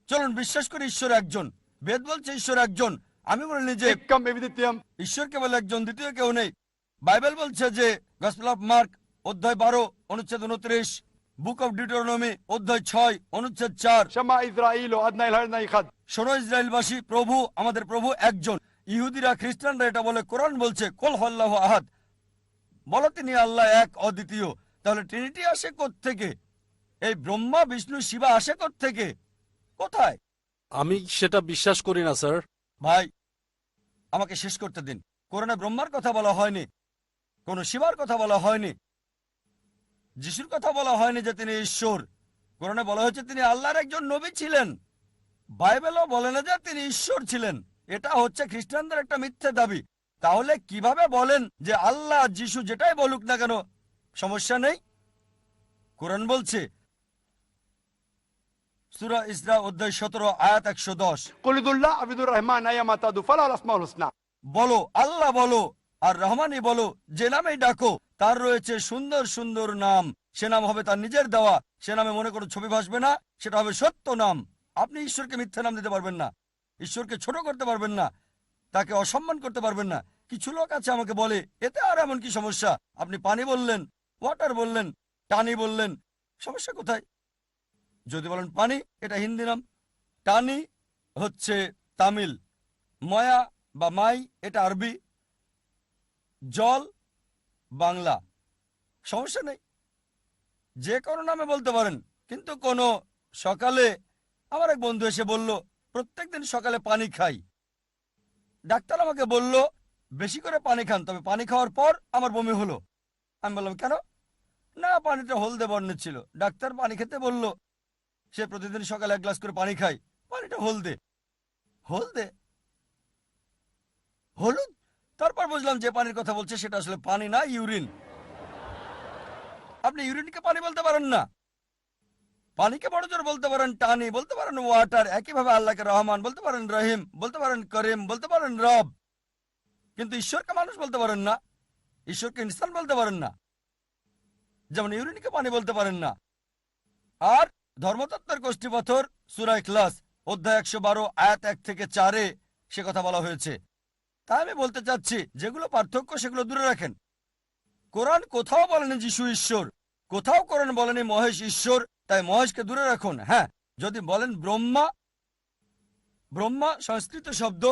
চলুন বিশ্বাস করি ঈশ্বর একজন। বেদ বলছে ঈশ্বর একজন, আমি বলিনি যে एकम विदित्यम ঈশ্বর কেবল একজন, দ্বিতীয় কেউ নেই। বাইবেল বলছে যে গসপেল অফ মার্ক অধ্যায় 12 অনুচ্ছেদ 29, বুক অফ ডিউটেরোনমি অধ্যায় 6 অনুচ্ছেদ 4, शमा इस्राइल अदना इलहरना इखद শোনো ইসরায়েলবাসী, প্রভু আমাদের প্রভু একজন। ইহুদিরা খ্রিস্টানরা এটা বলে, কোরআন বলছে কুল হুয়াল্লাহু আহাদ, বলো তিনি আল্লাহ এক অদ্বিতীয়। তাহলে ট্রিনিটি আসে কোত্থেকে? এই ব্রহ্মা বিষ্ণু শিবা আসে কোত্থেকে? কোথায়? আমি সেটা বিশ্বাস করি না স্যার। ভাই আমাকে শেষ করতে দিন। কোরআনে ব্রহ্মার কথা বলা হয়নি, কোন শিবার কথা বলা হয়নি, যিশুর কথা বলা হয়নি যে তিনি ঈশ্বর। কোরআনে বলা হয়েছে তিনি আল্লাহর একজন নবী ছিলেন। বাইবেলও বলে না যে তিনি ঈশ্বর ছিলেন। এটা হচ্ছে খ্রিস্টানদের একটা মিথ্যে দাবি। তাহলে কিভাবে বলেন যে আল্লাহ যিশু যেটাই বলুক না কেন সমস্যা নেই? কোরআন বলছে সূরা ইসরা অধ্যায় 17 আয়াত 110, कुलदुल्ला अबिदुर रहमान अयमा तादु फला अस्माउल हुसना। বলো আল্লাহ বলো আর রহমানই বলো, যে নামেই ডাকো তার রয়েছে সুন্দর সুন্দর নাম, সে নাম হবে তার নিজের দেওয়া, সে নামে মনে কোনো ছবি ভাসবে না, সেটা হবে সত্য নাম। আপনি ঈশ্বরকে মিথ্যা নাম দিতে পারবেন না, ঈশ্বরকে ছোট করতে পারবেন না, তাকে অসম্মান করতে পারবেন না। কিছু লোক আছে আমাকে বলে এতে আর এমন কি সমস্যা? আপনি পানি বললেন, ওয়াটার বললেন, টানি বললেন, সমস্যা কোথায়? যদি বলেন পানি, এটা হিন্দি নাম, টানি হচ্ছে তামিল, ময়া বা মাই এটা আরবি, জল বাংলা, সমস্যা নেই, যে কোনো নামে বলতে পারেন। কিন্তু কোনো সকালে আমার এক বন্ধু এসে বলল প্রত্যেকদিন সকালে পানি খাই। ডাক্তার আমাকে বলল বেশি করে পানি খান, তবে পানি খাওয়ার পর আমার বমি হলো। আমি বললাম কেন? না পানিটা হলদে বর্ণের ছিল। ডাক্তার পানি খেতে বলল, সে প্রতিদিন সকালে 1 গ্লাস করে পানি খায়, পানিটা হলদে। হলদে? হলুদ? তারপর বুঝলাম যে পানির কথা বলছে সেটা আসলে পানি না, ইউরিন। আপনি ইউরিনকে পানি বলতে পারেন না, পানিকে বড় জোর বলতে পারেন টানি, বলতে পারেন ওয়াটার। একইভাবে আল্লাহকে রহমান বলতে পারেন, রহিম বলতে পারেন, করিম বলতে পারেন, রব। কিন্তু ঈশ্বরকে মানুষ বলতে পারেন না, ঈশ্বরকে ইনসান বলতে পারেন না, যেমন ইউরিনকে পানি বলতে পারেন না। আর ধর্মতত্ত্বের গোষ্ঠীপাথর সূরা ইখলাস অধ্যায় 112 আয়াত 1 থেকে 4 সে কথা বলা হয়েছে। তাই আমি বলতে চাচ্ছি যেগুলো পার্থক্য সেগুলো দূরে রাখেন। কোরআন কোথাও বলেনি যিশু ঈশ্বর, কোথাও কোরআন বলেনি মহেশ ঈশ্বর, তাই মহেশকে দূরে রাখুন। হ্যাঁ, যদি বলেন ব্রহ্মা, ব্রহ্মা সংস্কৃত শব্দ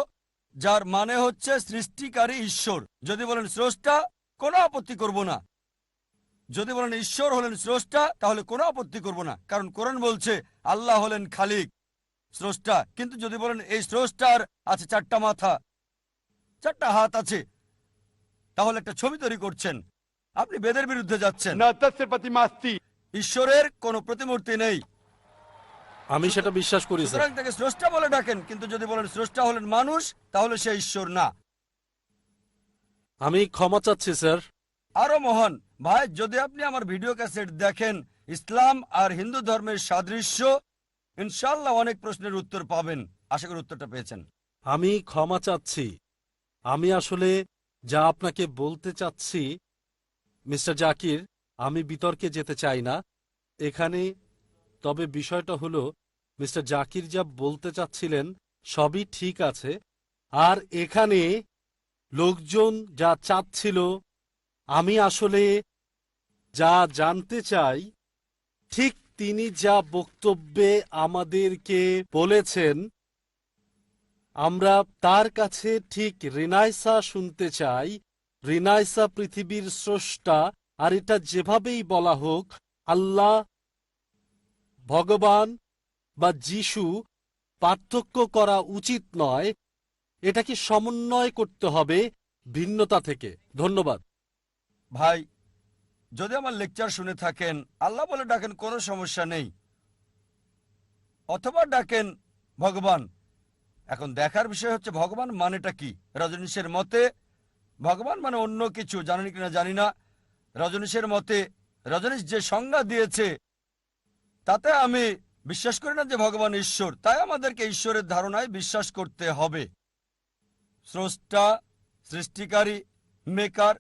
যার মানে হচ্ছে সৃষ্টিকারী ঈশ্বর। যদি বলেন স্রষ্টা, কোনো আপত্তি করব না। যদি বলেন ঈশ্বর হলেন স্রষ্টা, তাহলে কোনো আপত্তি করব না, কারণ কোরআন বলছে আল্লাহ হলেন খালিক, স্রষ্টা। কিন্তু যদি বলেন এই স্রষ্টার আছে 4টা মাথা, 4টা হাত আছে, তাহলে একটা ছবি তৈরি করছেন, আপনি বেদের বিরুদ্ধে যাচ্ছেন। न तस्य प्रतिमास्ति। ঈশ্বরের কোনো প্রতিমূর্তি নেই। আমি সেটা বিশ্বাস করি স্যার। সুতরাং তাকে স্রষ্টা বলে ডাকেন, কিন্তু যদি বলেন স্রষ্টা হলেন মানুষ, তাহলে সে ঈশ্বর না। আমি ক্ষমা চাচ্ছি স্যার। আরো মহান ভাই, যদি আপনি আমার ভিডিও ক্যাসেট দেখেন ইসলাম আর হিন্দু ধর্মের সাদৃশ্য, ইনশাআল্লাহ অনেক প্রশ্নের উত্তর পাবেন। আশা করি উত্তরটা পেয়েছেন। আমি ক্ষমা চাচ্ছি। আমি আসলে যা আপনাকে বলতে চাচ্ছি মিস্টার জাকির, আমি বিতর্কে যেতে চাই না এখানে। তবে বিষয়টা হলো, মিস্টার জাকির যা বলতে চাচ্ছিলেন সবই ঠিক আছে। আর এখানে লোকজন যা চাচ্ছিল, আমি আসলে যা জানতে চাই, ঠিক তিনি যা বক্তব্যে আমাদেরকে বলেছেন, আমরা তার কাছে ঠিক রিনাইসা শুনতে চাই। রিনাইসা পৃথিবীর স্রষ্টা, আর এটা যেভাবেই বলা হোক, আল্লাহ, ভগবান বা যিশু, পার্থক্য করা উচিত নয়। এটাকে সমন্বয় করতে হবে ভিন্নতা থেকে। ধন্যবাদ। ভাই, যদি আমার লেকচার শুনে থাকেন, আল্লাহ বলে ডাকেন, কোনো সমস্যা নেই, অথবা ডাকেন ভগবান। এখন দেখার বিষয় হচ্ছে ভগবান মানেটা কি। রজনীশের মতে ভগবান মানে অন্য কিছু, জানেন কিনা জানি না। রজনীশের মতে রজনীশ যে সংজ্ঞা দিয়েছে তাতে আমি বিশ্বাস করি না যে ভগবান ঈশ্বর। তাই আমাদেরকে ঈশ্বরের ধারণায় বিশ্বাস করতে হবে। স্রষ্টা, সৃষ্টিকারী, মেকার,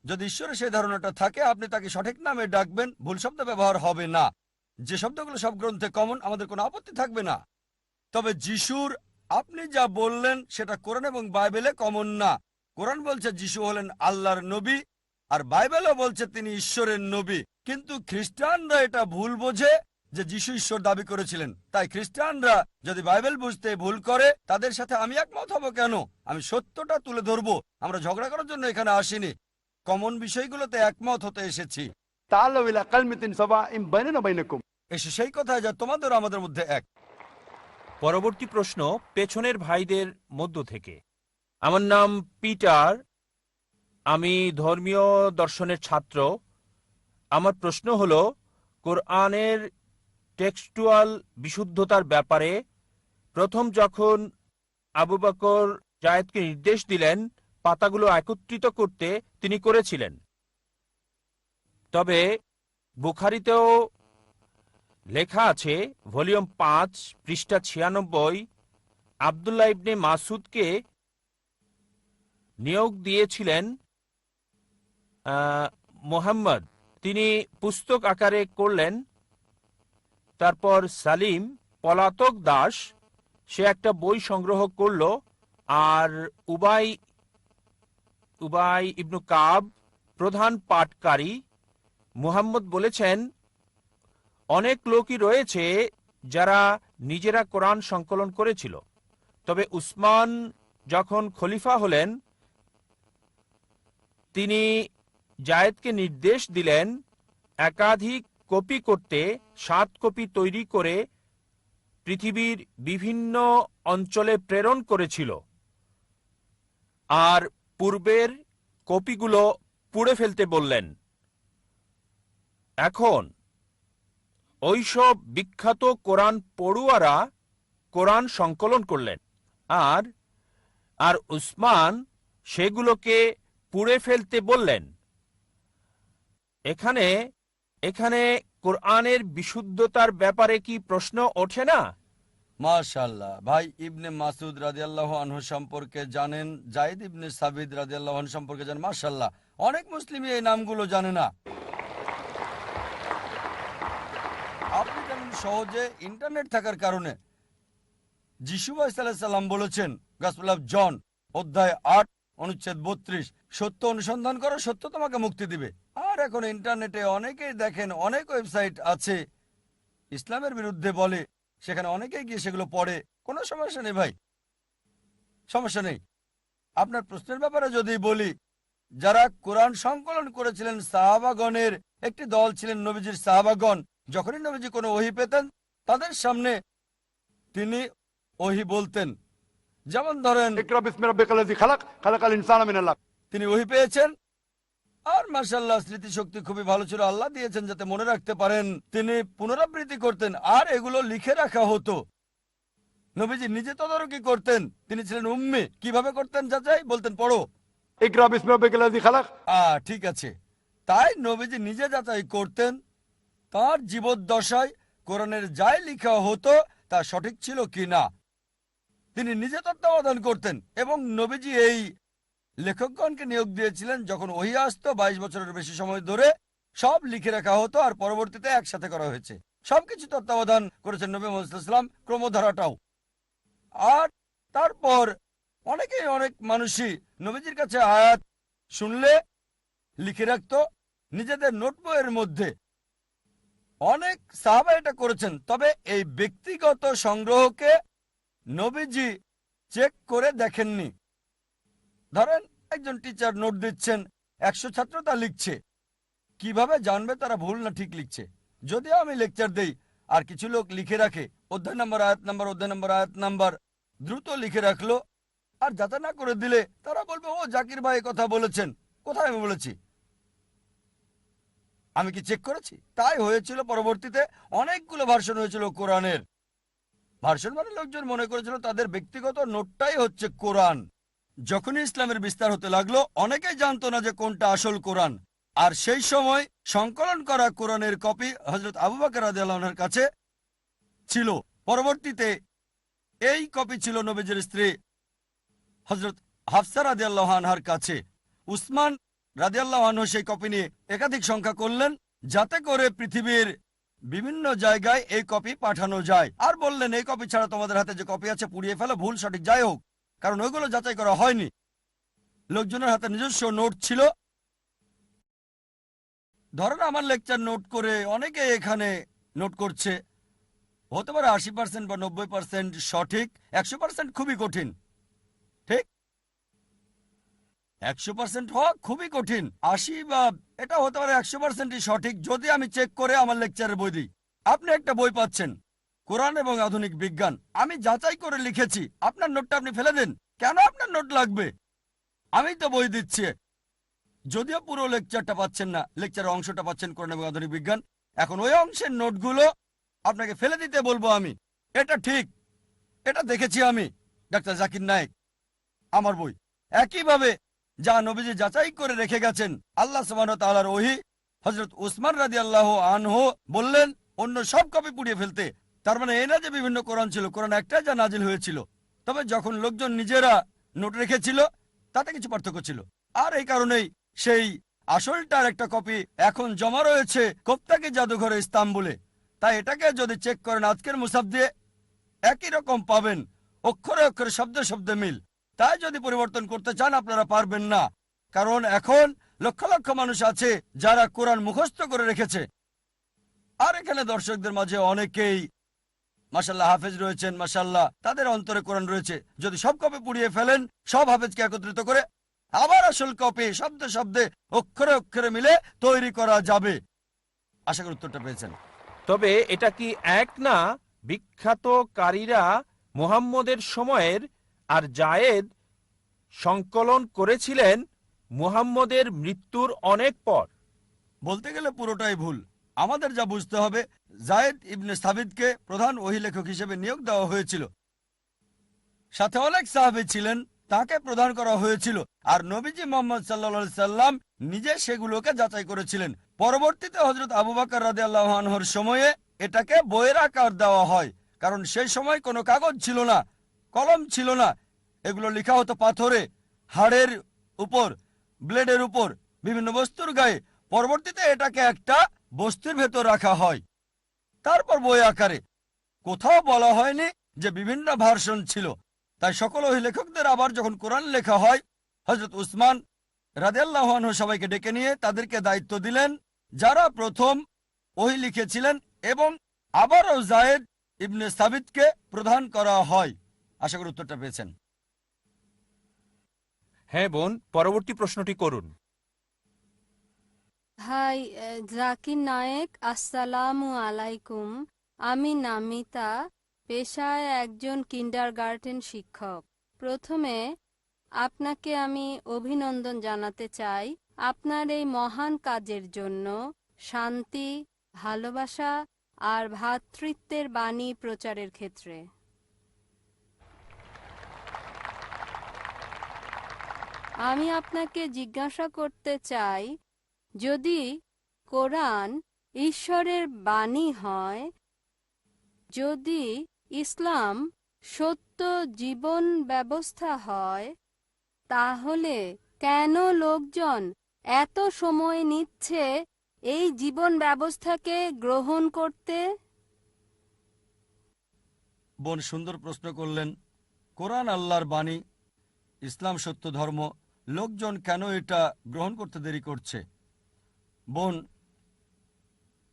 যদি ঈশ্বরের সেই ধারণাটা থাকে, আপনি তাকে সঠিক নামে ডাকবেন, ভুল শব্দ ব্যবহার হবে না। যে শব্দগুলো সব গ্রন্থে কমন, আমাদের কোনো আপত্তি থাকবে না। তবে যিশুর আপনি যা বললেন সেটা কোরআন এবং বাইবেলে কমন না। কোরআন বলছে যিশু হলেন আল্লাহর নবী, আর বাইবেলও বলছে তিনি ঈশ্বরের নবী। কিন্তু খ্রিস্টানরা এটা ভুল বোঝে যে যিশু ঈশ্বর দাবি করেছিলেন। তাই খ্রিস্টানরা যদি বাইবেল বুঝতে ভুল করে, তাদের সাথে আমি একমত হব কেন? আমি সত্যটা তুলে ধরবো। আমরা ঝগড়া করার জন্য এখানে আসিনি, কমন বিষয়গুলোতে একমত হতে এসেছি। تعالوا إلى كلمة سواء بيننا وبينكم. এসে সেই কথায় যা তোমাদের আমাদের মধ্যে এক। পরবর্তী প্রশ্ন পেছনের ভাইদের মধ্য থেকে। আমার নাম পিটার, আমি ধর্মীয় দর্শনের ছাত্র। আমার প্রশ্ন হলো, কোরআনের টেক্সটুয়াল বিশুদ্ধতার ব্যাপারে প্রথম যখন আবু বকর জায়েদকে নির্দেশ দিলেন পাতাগুলো একত্রিত করতে, তিনি করেছিলেন। তবে বুখারীতেও লেখা আছে, ভলিউম 5 পৃষ্ঠা 96, আব্দুল্লাহ ইবনে মাসুদকে নিয়োগ দিয়েছিলেন মোহাম্মদ, তিনি পুস্তক আকারে করলেন। তারপর সালিম পলাতক দাস, সে একটা বই সংগ্রহ করল। আর উবাই ইবনু কাব প্রধান পাঠকারী। মুহাম্মদ বলেছেন, অনেক লোকই রয়েছে যারা নিজেরা কোরআন সংকলন করেছিল। তবে উসমান যখন খলিফা হলেন, তিনি জায়েদকে নির্দেশ দিলেন একাধিক কপি করতে। 7 কপি তৈরি করে পৃথিবীর বিভিন্ন অঞ্চলে প্রেরণ করেছিল, আর পূর্বের কপিগুলো পুড়ে ফেলতে বললেন। এখন ওইসব বিখ্যাত কোরআন পড়ুয়ারা কোরআন সংকলন করলেন, আর উসমান সেগুলোকে পুড়ে ফেলতে বললেন। এখানে কোরআনের বিশুদ্ধতার ব্যাপারে কি প্রশ্ন ওঠে না? মাশাআল্লাহ। ভাই ইবনে মাসুদ রাদিয়াল্লাহু আনহু সম্পর্কে জানেন, জায়েদ ইবনে সাবিদ রাদিয়াল্লাহু আনহু সম্পর্কে জানেন। মাশাআল্লাহ, অনেক মুসলিমই এই নামগুলো জানে না। আপনি জানেন সহজে ইন্টারনেট থাকার কারণে যিশু আলাইহিস সালাম বলেছেন, গসপেল অফ জন অধ্যায় 8 অনুচ্ছেদ 32, সত্য অনুসন্ধান করো, সত্য তোমাকে মুক্তি দিবে। আর এখন ইন্টারনেটে অনেকেই দেখেন, অনেক ওয়েবসাইট আছে ইসলামের বিরুদ্ধে বলে, সেখানে অনেকেই গিয়ে সেগুলো পড়ে। কোনো সমস্যা নেই ভাই, সমস্যা নেই। আপনার প্রশ্নের ব্যাপারে যদি বলি, যারা কোরআন সংকলন করেছিলেন সাহাবাগণের একটি দল ছিলেন নবীজির সাহাবাগণ। যখনই নবীজি কোনো ওহী পেতেন, তাদের সামনে তিনি ওহী বলতেন। যেমন ধরেন, اقرأ باسم ربك الذي خلق خلق الإنسان من علق. তিনি ওহী পেয়েছেন, আর মাশাআল্লাহ স্মৃতিশক্তি খুবই ভালো ছিল, আল্লাহ দিয়েছেন যাতে মনে রাখতে পারেন। তিনি পুনরাবৃত্তি করতেন, আর এগুলো লিখে রাখা হতো। নবীজি নিজে তদারকি করতেন, তিনি ছিলেন উম্মি। কিভাবে করতেন যাচাই? বলতেন পড়ো। اقرأ باسم ربك الذي خلق. ঠিক আছে। তাই নবীজি নিজে যাচাই করতেন তার জীবদ্দশায় কোরআনের যাই লেখা হতো তা সঠিক ছিল কিনা। তিনি নিজে তত্ত্বাবধান করতেন, এবং নবীজি এই লেখকগণকে নিয়োগ দিয়েছিলেন, যখন ওহী আসতো 22 বছরের বেশি সময় ধরে সব লিখে রাখা হতো আর পরবর্তীতে একসাথে করা হয়েছে। সবকিছু তত্ত্বাবধান করেছেন নবী মুহাম্মদ সাল্লাল্লাহু আলাইহি ওয়াসাল্লাম, ক্রমধারাটাও। আর তারপর অনেক মানুষই নবীজির কাছে আয়াত শুনলে লিখে রাখতো নিজেদের নোট বইয়ের মধ্যে। অনেক সাহাবা এটা করেছেন, তবে এই ব্যক্তিগত সংগ্রহকে নবীজি চেক করে দেখেননি। ধরেন একজন টিচার নোট দিচ্ছেন, 100 ছাত্র তা লিখছে, কিভাবে জানবে তারা ভুল না ঠিক লিখছে? যদিও আমি লেকচার দেই আর কিছু লোক লিখে রাখে অধ্যায় নম্বর আয়াত নাম্বার অধ্যায় নম্বর আয়াত নাম্বার দ্রুত লিখে রাখলো, আর যাতে না করে দিলে তারা বলবে ও জাকির ভাই কথা বলেছেন। কোথায় আমি বলেছি? আমি কি চেক করেছি? তাই হয়েছিল। পরবর্তীতে অনেকগুলো ভার্সন হয়েছিল কোরআনের। ভার্সন মানে লোকজন মনে করেছিল তাদের ব্যক্তিগত নোটটাই হচ্ছে কোরআন। যখনই ইসলামের বিস্তার হতে লাগলো, অনেকেই জানতো না যে কোনটা আসল কোরআন। আর সেই সময় সংকলন করা কোরআনের কপি হযরত আবু বকর রাদিয়াল্লাহু আনহুর কাছে ছিল। পরবর্তীতে এই কপি ছিল নবীজির স্ত্রী হযরত হাফসা রাদিয়াল্লাহু আনহার কাছে। উসমান রাদিয়াল্লাহু আনহু সেই কপি নিয়ে একাধিক সংখ্যা করলেন, যাতে করে পৃথিবীর বিভিন্ন জায়গায় এই কপি পাঠানো যায়। আর বললেন এই কপি ছাড়া তোমাদের হাতে যে কপি আছে পুড়িয়ে ফেলো, ভুল সঠিক যাই হোক, কারণ ওইগুলো যাচাই করা হয়নি। লোকজনের হাতে নিজস্ব নোট ছিল। ধরেন আমার লেকচার নোট করে অনেকে এখানে নোট করছে, হতে পারে 80% বা 90% সঠিক, 100% খুবই কঠিন। ঠিক, 100% হওয়া খুবই কঠিন। 80 বা এটা হতে পারে 100%ই সঠিক যদি আমি চেক করে আমার লেকচারের বই দিই। আপনি একটা বই পাচ্ছেন, কোরআন এবং আধুনিক বিজ্ঞান, আমি যাচাই করে লিখেছি, আপনার নোটটা আপনি ফেলে দেন। কেন আপনার নোট লাগবে? আমি তো বই দিচ্ছি। যদিও পুরো লেকচারটা পাচ্ছেন না, লেকচারের অংশটা পাচ্ছেন কোরআন এবং আধুনিক বিজ্ঞান। এখন ওই অংশের নোটগুলো আপনাকে ফেলে দিতে বলবো আমি। এটা ঠিক, এটা দেখেছি আমি, ডাক্তার জাকির নায়েক, আমার বই। একইভাবে যা নবীজি যাচাই করে রেখে গেছেন, আল্লাহ সুবহানাহু ওয়া তাআলার ওহী, হযরত উসমান রাদিয়াল্লাহু আনহু বললেন অন্য সব কপি পুড়িয়ে ফেলতে। তার মানে এই না যে বিভিন্ন কোরআন ছিল, কোরআন একটাই যা নাজিল হয়েছিল। তবে যখন লোকজন নিজেরা নোট রেখেছিল তাতে কিছু পার্থক্য ছিল, আর এই কারণেই সেই আসলটার একটা কপি এখন জমা রয়েছে কোপ্তাকি জাদুঘরে ইস্তাম্বুলে। তাই এটাকে যদি চেক করেন আজকের মুসাফ দিয়ে একই রকম পাবেন, অক্ষরে অক্ষরে শব্দে শব্দে মিল। তাই যদি পরিবর্তন করতে চান আপনারা পারবেন না, কারণ এখন লক্ষ লক্ষ মানুষ আছে যারা কোরআন মুখস্থ করে রেখেছে। আর এখানে দর্শকদের মাঝে অনেকেই মাশাআল্লাহ হাফেজ রয়েছেন, মাশাআল্লাহ তাদের অন্তরে কোরআন রয়েছে। যদি সব কপি পুড়িয়ে ফেলেন, সব হাফেজকে একত্রিত করে আবার আসল কপি শব্দে শব্দে অক্ষরে অক্ষরে মিলে তৈরি করা যাবে। আশা করি উত্তরটা পেয়েছেন। তবে এটা কি এক না বিখ্যাতকারীরা মুহাম্মদের সময়ের আর জায়েদ সংকলন করেছিলেন মুহাম্মদের মৃত্যুর অনেক পর? বলতে গেলে পুরোটাই ভুল। আমাদের যা বুঝতে হবে, জায়েদ ইবনে সাবিতকে প্রধান ওহী লেখক হিসেবে নিয়োগ দেওয়া হয়েছিল। সাথে অনেক সাহাবী ছিলেন, তাকে প্রদান করা হয়েছিল। আর নবীজি মুহাম্মদ সাল্লাল্লাহু আলাইহি সাল্লাম নিজে সেগুলোকে যাচাই করেছিলেন। পরবর্তীতে হযরত আবু বকর রাদিয়াল্লাহু আনহুর সময়ে এটাকে বইয়ের আকার দেওয়া হয়, কারণ সেই সময় কোনো কাগজ ছিল না, কলম ছিল না। এগুলো লেখা হতো পাথরে, হাড়ের উপর, ব্লেডের উপর, বিভিন্ন বস্তুর গায়ে। পরবর্তীতে এটাকে একটা বস্তুর ভেতর রাখা হয়, তারপর বই আকারে। কোথাও বলা হয়নি যে বিভিন্ন ভার্সন ছিল। তাই সকল ওহী লেখকদের আবার যখন কোরআন লেখা হয়, হযরত উসমান রাদিয়াল্লাহু আনহু সবাইকে ডেকে নিয়ে তাদেরকে দায়িত্ব দিলেন যারা প্রথম ওহী লিখেছিলেন, এবং আবারও জায়েদ ইবনে সাবিতকে প্রদান করা হয়। আশা করি উত্তরটা পেয়েছেন। হ্যাঁ বোন, পরবর্তী প্রশ্নটি করুন। হাই জাকির নায়েক, আসসালামু আলাইকুম। আমি নামিতা, পেশায় একজন কিন্ডারগার্টেন শিক্ষক। প্রথমে আপনাকে আমি অভিনন্দন জানাতে চাই আপনার এই মহান কাজের জন্য। শান্তি, ভালোবাসা আর ভ্রাতৃত্বের বাণী প্রচারের ক্ষেত্রে আমি আপনাকে জিজ্ঞাসা করতে চাই, যদি কোরআন ঈশ্বরের বাণী হয়, যদি ইসলাম সত্য জীবন ব্যবস্থা হয়, তাহলে কেন লোকজন এত সময় নিচ্ছে এই জীবন ব্যবস্থাকে গ্রহণ করতে? বোন সুন্দর প্রশ্ন করলেন। কোরআন আল্লাহর বাণী, ইসলাম সত্য ধর্ম, লোকজন কেন এটা গ্রহণ করতে দেরি করছে? বোন,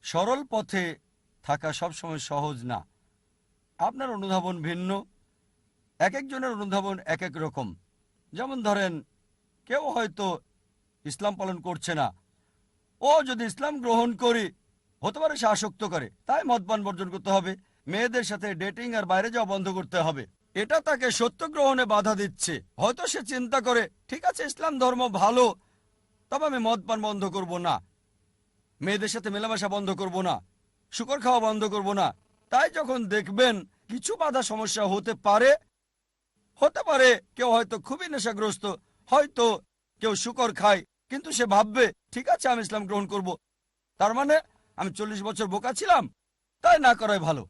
সরল পথে থাকা সবসময় সহজ না। আপনার অনুধাবন ভিন্ন, এক একজনের অনুধাবন এক এক রকম। যেমন ধরেন, কেউ হয়তো ইসলাম পালন করছে না, ও যদি ইসলাম গ্রহণ করি হতে পারে সে আসক্ত করে, তাই মদপান বর্জন করতে হবে, মেয়েদের সাথে ডেটিং আর বাইরে যাওয়া বন্ধ করতে হবে। এটা তাকে সত্য গ্রহণে বাধা দিচ্ছে। হয়তো সে চিন্তা করে, ঠিক আছে ইসলাম ধর্ম ভালো, তবে আমি মদপান বন্ধ করব না, মেয়েদের সাথে মেলামেশা বন্ধ করব না, শুকর খাওয়া বন্ধ করব না। তাই যখন দেখবেন কিছু বাধা সমস্যা হতে পারে কেউ হয়তো খুবই নেশাগ্রস্ত, হয়তো কেউ শুকর খায়, কিন্তু সে ভাববে ঠিক আছে আমি ইসলাম গ্রহণ করব, তার মানে আমি 40 বছর বোকা ছিলাম, তাই না করাই ভালো।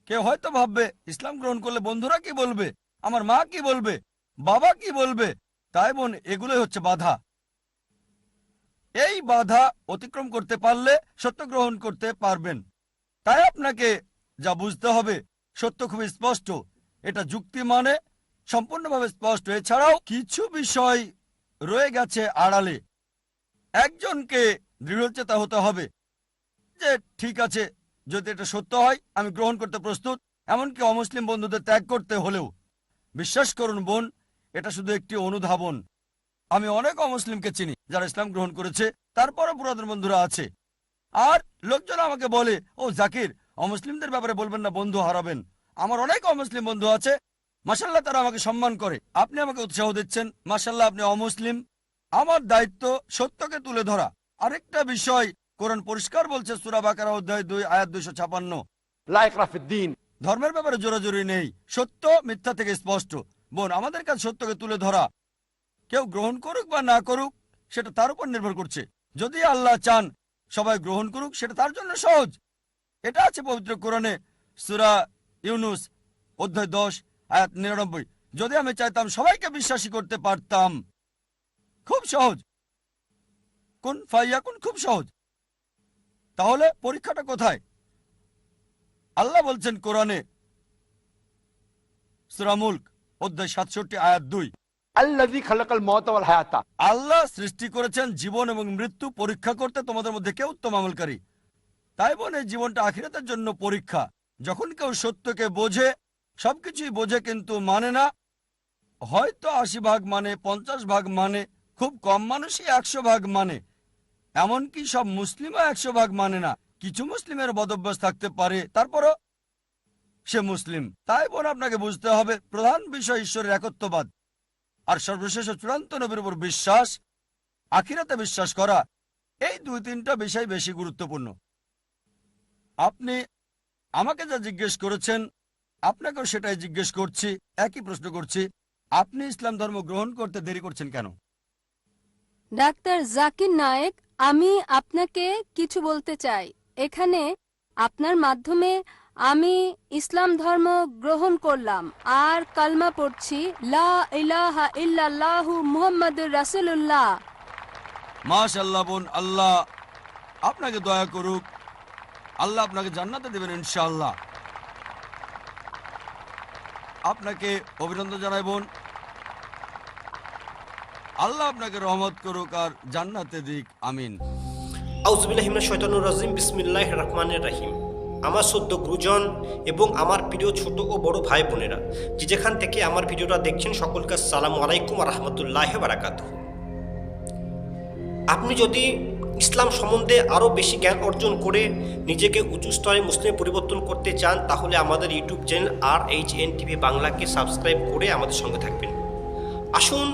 কেউ হয়তো ভাববে ইসলাম গ্রহণ করলে বন্ধুরা কি বলবে, আমার মা কি বলবে, বাবা কি বলবে। তাই বোন, এগুলোই হচ্ছে বাধা। এই বাধা অতিক্রম করতে পারলে সত্য গ্রহণ করতে পারবেন। তাই আপনাকে যা বুঝতে হবে, সত্য খুবই স্পষ্ট, এটা যুক্তি মানে সম্পূর্ণভাবে স্পষ্ট। এছাড়াও কিছু বিষয় রয়ে গেছে আড়ালে। একজনকে দৃঢ়চেতা হতে হবে যে ঠিক আছে, যদি এটা সত্য হয় আমি গ্রহণ করতে প্রস্তুত, এমনকি অমুসলিম বন্ধুদের ত্যাগ করতে হলেও। বিশ্বাস করুন বোন, এটা শুধু একটি অনুধাবন। আমি অনেক অমুসলিমকে চিনি যারা ইসলাম গ্রহণ করেছে, তারপরও পুরাতন বন্ধুরা আছে। আর লোকজন আমাকে বলে, ও জাকির, অমুসলিমদের ব্যাপারে বলবেন না, বন্ধু হারাবেন। আমার অনেক অমুসলিম বন্ধু আছে, মাশাআল্লাহ তারা আমাকে সম্মান করে। আপনি আমাকে উৎসাহ দিচ্ছেন, মাশাআল্লাহ আপনি অমুসলিম। আমার দায়িত্ব সত্যকে তুলে ধরা। আরেকটা বিষয়, কোরআন পরিষ্কার বলছে, সূরা বাকারা অধ্যায় 2 আয়াত 256, ला इकराह फिद्दीन। ধর্মের ব্যাপারে জোরাজোরি নেই, সত্য মিথ্যা থেকে স্পষ্ট। বোন, আমাদের কাজ সত্যকে তুলে ধরা। কেউ গ্রহণ করুক বা না করুক সেটা তার উপর নির্ভর করছে। যদি আল্লাহ চান সবাই গ্রহণ করুক, সেটা তার জন্য সহজ। এটা আছে পবিত্র কোরআনে, সূরা ইউনুস অধ্যায় 10 আয়াত 99। যদি আমি চাইতাম সবাইকে বিশ্বাসী করতে পারতাম, খুব সহজ, কুন ফায়াকুন, খুব সহজ। তাহলে পরীক্ষাটা কোথায়? আল্লাহ বলছেন কোরআনে, সূরা মুলক অধ্যায় 67 আয়াত 2, अल्लज़ी खलक़ल मौत वल हयाता। আল্লাহ সৃষ্টি করেছেন জীবন এবং মৃত্যু পরীক্ষা করতে তোমাদের মধ্যে কে উত্তম আমলকারী। তাই বোন, এই জীবনটা আখিরাতের জন্য পরীক্ষা। যখন কেউ সত্যকে বোঝে, সবকিছুই বোঝে কিন্তু মানে না, হয়তো 80 ভাগ মানে, 50 ভাগ মানে, খুব কম মানুষই 100 ভাগ মানে, এমনকি সব মুসলিমও 100 ভাগ মানে না। কিছু মুসলিমের বদভ্যাস থাকতে পারে, তারপরও সে মুসলিম। তাই বোন, আপনাকে বুঝতে হবে প্রধান বিষয় ঈশ্বরের একত্ববাদ, আর সর্বশেষ চূড়ান্ত নবীর উপর বিশ্বাস, আখিরাতে বিশ্বাস করা। এই 2-3টা বিষয় বেশি গুরুত্বপূর্ণ। আপনি আমাকে যা জিজ্ঞেস করেছেন, আপনাকেও সেটাই জিজ্ঞেস করছি, একই প্রশ্ন করছি, আপনি ইসলাম ধর্ম গ্রহণ করতে দেরি করছেন কেন? ডাক্তার জাকির নায়েক, আমি আপনাকে কিছু বলতে চাই। এখানে আপনার মাধ্যমে আমি ইসলাম ধর্ম গ্রহণ করলাম আর কালমা পড়ছি, লা ইলাহা ইল্লাল্লাহু মুহাম্মাদুর রাসূলুল্লাহ। মাশাআল্লাহ বোন, আল্লাহ আপনাকে দয়া করুক, আল্লাহ আপনাকে জান্নাতে দেবেন ইনশাআল্লাহ। আপনাকে অভিনন্দন জানাই বোন, আল্লাহ আপনাকে রহমত করুক আর জান্নাতে দিক, আমিন। আউযুবিল্লাহি মিনাশ শাইতানির রাজিম। বিসমিল্লাহির রহমানির রহিম। আমার সদ্য গুরুজন এবং আমার প্রিয় ছোট ও বড় ভাই বোনেরা, যে যেখান থেকে আমার ভিডিওটা দেখছেন, সকলকে আসসালামু আলাইকুম ওয়া রাহমাতুল্লাহি ওয়া বারাকাতুহু। আপনি যদি ইসলাম সম্বন্ধে আরও বেশি জ্ঞান অর্জন করে নিজেকে উঁচু স্তরে মুসলিমে পরিবর্তন করতে চান, তাহলে আমাদের ইউটিউব চ্যানেল RHNTV বাংলাকে সাবস্ক্রাইব করে আমাদের সঙ্গে থাকবেন। আসুন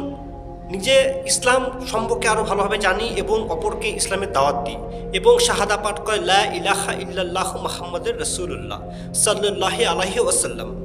নিজে ইসলাম সম্পর্কে আরও ভালোভাবে জানি এবং অপরকে ইসলামের দাওয়াত দিই এবং শাহাদা পাঠ করে লা ইলাহা ইল্লাল্লাহু মুহাম্মাদুর রাসূলুল্লাহ সাল্লাল্লাহু আলাইহি ওয়াসাল্লাম।